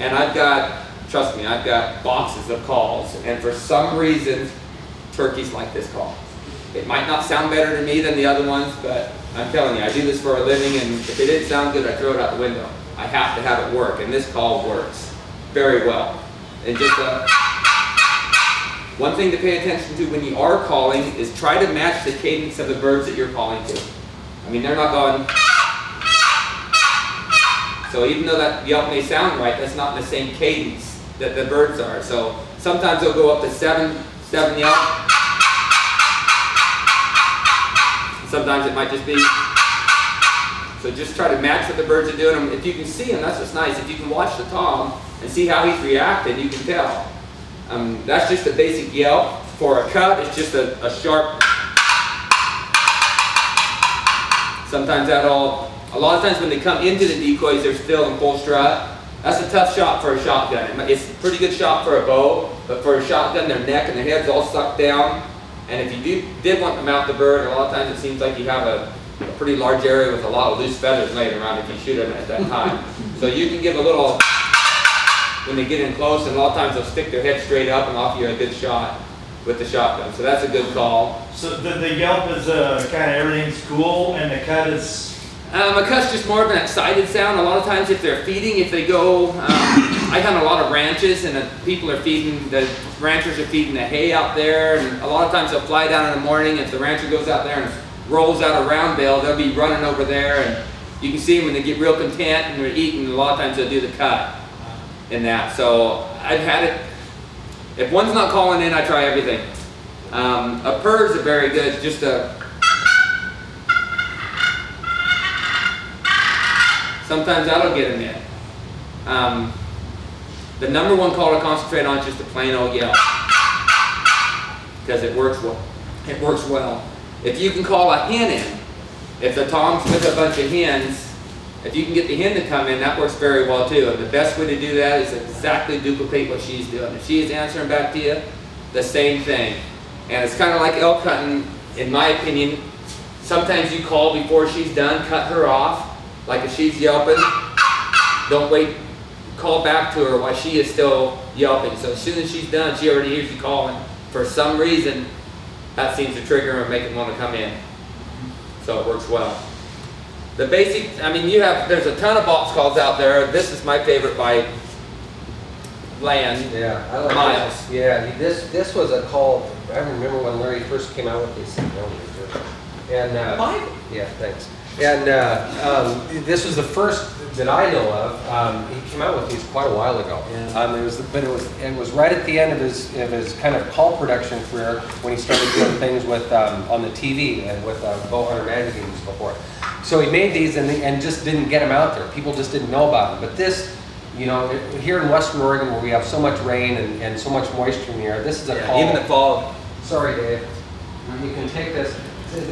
And I've got, trust me, I've got boxes of calls, and for some reason, turkeys like this call. It might not sound better to me than the other ones, but I'm telling you, I do this for a living, and if it didn't sound good, I throw it out the window. I have to have it work, and this call works very well. And just one thing to pay attention to when you are calling is try to match the cadence of the birds that you're calling to. I mean, they're not going. So even though that yelp may sound right, that's not in the same cadence that the birds are. So sometimes they'll go up to seven yelp. Sometimes it might just be. So just try to match what the birds are doing. If you can see him, that's what's nice. If you can watch the tom and see how he's reacting, you can tell. That's just a basic yelp. For a cut, it's just a sharp. Sometimes a lot of times when they come into the decoys, they're still in full strut. That's a tough shot for a shotgun. It's a pretty good shot for a bow, but for a shotgun, their neck and their head's all sucked down. And if you did want to mount the bird, a lot of times it seems like you have a pretty large area with a lot of loose feathers laying around if you shoot them at that time. So you can give a little, when they get in close, and a lot of times they'll stick their head straight up and offer you a good shot with the shotgun. So that's a good call. So the yelp is kind of everything's cool, and the cut is? A cut's just more of an excited sound. A lot of times if they're feeding, if they go, I hunt a lot of ranches, and the ranchers are feeding the hay out there, and a lot of times they'll fly down in the morning. If the rancher goes out there and rolls out a round bale, they'll be running over there, and you can see them when they get real content and they're eating. A lot of times they'll do the cut in that. So I've had it. If one's not calling in, I try everything. A purr's a very good, just a. Sometimes that'll get them in. The number one call to concentrate on is just a plain old yelp, because it works well. It works well. If you can call a hen in, if the tom's with a bunch of hens, if you can get the hen to come in, that works very well too. And the best way to do that is exactly duplicate what she's doing. If she is answering back to you, the same thing. And it's kind of like elk hunting, in my opinion. Sometimes you call before she's done, cut her off. Like if she's yelping, don't wait, call back to her while she is still yelping. So as soon as she's done, she already hears you calling. For some reason, that seems to trigger her and make them want to come in. So it works well. The basic, I mean, there's a ton of box calls out there. This is my favorite by land. Yeah, I like Miles. This. Yeah, this was a call. I remember when Larry first came out with these. And yeah, thanks. And this was the first that I know of. He came out with these quite a while ago. Yeah. It was right at the end of his kind of call production career when he started doing things with on the TV and with Bow Hunter magazine and so forth. So he made these and just didn't get them out there. People just didn't know about them. But this, you know, here in Western Oregon where we have so much rain and so much moisture in the air, this is a call. Even the fall. Sorry, Dave. You can take this.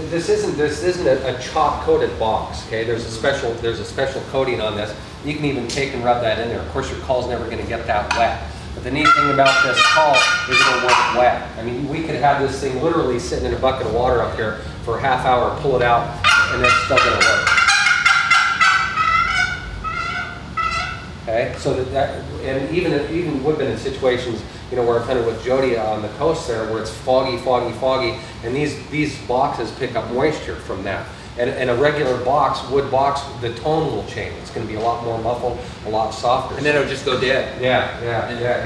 This isn't a chalk coated box. Okay, there's a special coating on this. You can even take and rub that in there. Of course, your call's never going to get that wet. But the neat thing about this call is it'll work wet. I mean, we could have this thing literally sitting in a bucket of water up here for a half hour, pull it out, and it's still going to work. Okay, so and even we've been in situations, you know, where I've hunted with Jody on the coast there, where it's foggy, and these boxes pick up moisture from that. And a regular wood box, the tone will change. It's going to be a lot more muffled, a lot softer. And then it'll just go dead. Yeah,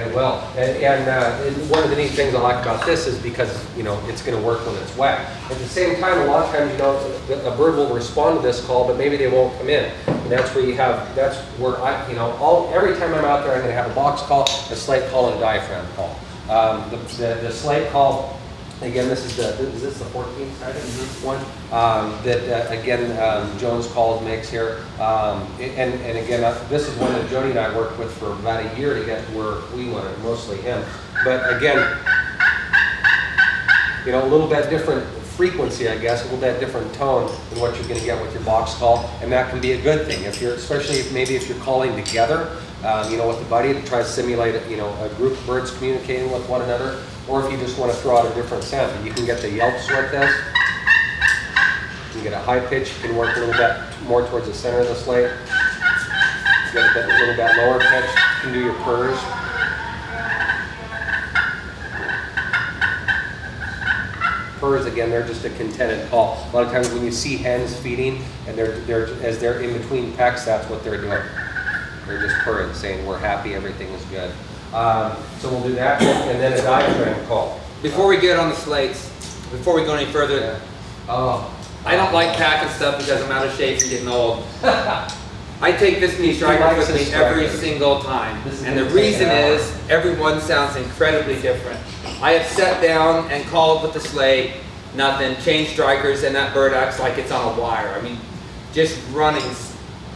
it will. And one of the neat things I like about this is because, you know, it's going to work when it's wet. At the same time, a lot of times, you know, a bird will respond to this call, but maybe they won't come in. And that's where I, you know, every time I'm out there, I'm going to have a box call, a slate call, and a diaphragm call. The slate call. Again, is this the 14th one that again Jones Calls makes here, and again this is one that Jody and I worked with for about a year to get where we wanted, mostly him. But again, you know, a little bit different frequency, I guess, a little bit different tone than what you're going to get with your box call, and that can be a good thing especially if you're calling together, you know, with a buddy to try to simulate, you know, a group of birds communicating with one another. Or if you just want to throw out a different sound, you can get the yelps like this. You can get a high pitch. You can work a little bit more towards the center of the slate. Get a little bit lower pitch. can do your purrs. Purrs, again, they're just a contented call. A lot of times when you see hens feeding and as they're in between pecks, that's what they're doing. They're just purring, saying we're happy, everything is good. So we'll do that, and then a diaphragm call. Before we get on the slates, before we go any further, Yeah. Oh. I don't like packing stuff because I'm out of shape and getting old. I take this mini striker likes with his me every striker. single time. This is And the gonna take reason an hour. is, everyone sounds incredibly different. I have sat down and called with the slate, nothing, changed strikers, and that bird acts like it's on a wire. I mean, just running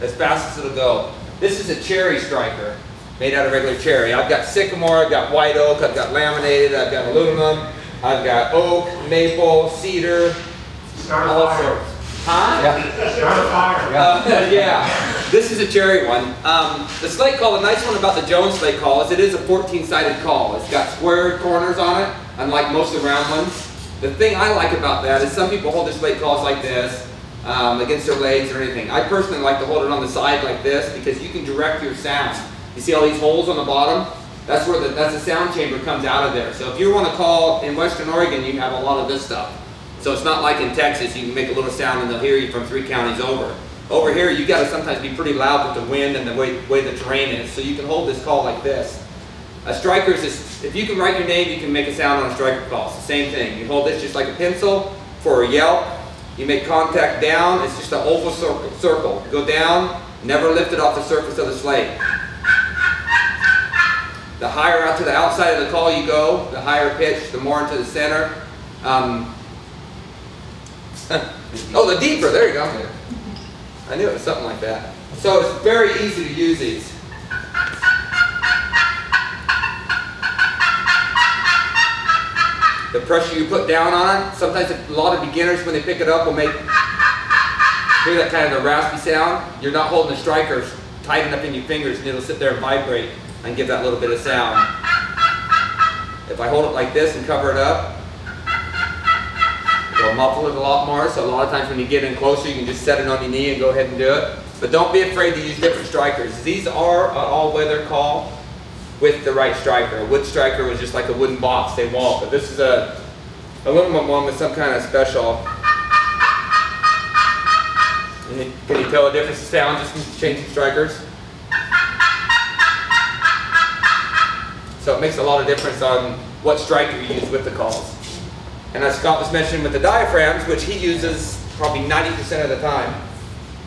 as fast as it'll go. This is a cherry striker, made out of regular cherry. I've got sycamore, I've got white oak, I've got laminated, I've got aluminum, I've got oak, maple, cedar, Start all a fire. sorts. Huh? Yeah. Start a fire. Yeah, this is a cherry one. The slate call, the nice one about the Jones slate call is it is a 14-sided call. It's got square corners on it, unlike most of the round ones. The thing I like about that is some people hold their slate calls like this, against their legs or anything. I personally like to hold it on the side like this because you can direct your sound. You see all these holes on the bottom? That's where that's the sound chamber comes out of there. So if you want to call in Western Oregon, you have a lot of this stuff. So it's not like in Texas, you can make a little sound and they'll hear you from 3 counties over. Over here, you got to sometimes be pretty loud with the wind and the way the terrain is. So you can hold this call like this. A striker's is, if you can write your name, you can make a sound on a striker call. It's the same thing. You hold this just like a pencil for a yelp. You make contact down. It's just an oval circle. Go down, never lift it off the surface of the slate. The higher out to the outside of the call you go, the higher pitch, the more into the center. Oh, the deeper, there you go. I knew it was something like that. So it's very easy to use these. The pressure you put down on it, sometimes a lot of beginners when they pick it up will hear that kind of a raspy sound. You're not holding the striker tight enough in your fingers and it'll sit there and vibrate and give that little bit of sound. If I hold it like this and cover it up, it'll muffle it a lot more, so a lot of times when you get in closer, you can just set it on your knee and go ahead and do it. But don't be afraid to use different strikers. These are an all-weather call with the right striker. A wood striker was just like a wooden box, they won't. But this is a aluminum one with some kind of special. Can you tell the difference in sound just from changing strikers? So it makes a lot of difference on what striker you use with the calls. And as Scott was mentioning with the diaphragms, which he uses probably 90% of the time.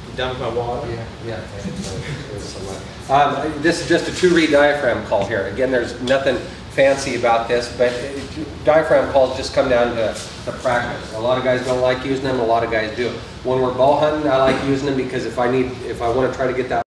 You done with my water? Yeah. This is just a 2-reed diaphragm call here. Again, there's nothing fancy about this, but diaphragm calls just come down to practice. A lot of guys don't like using them, a lot of guys do. When we're bow hunting, I like using them because if I want to try to get that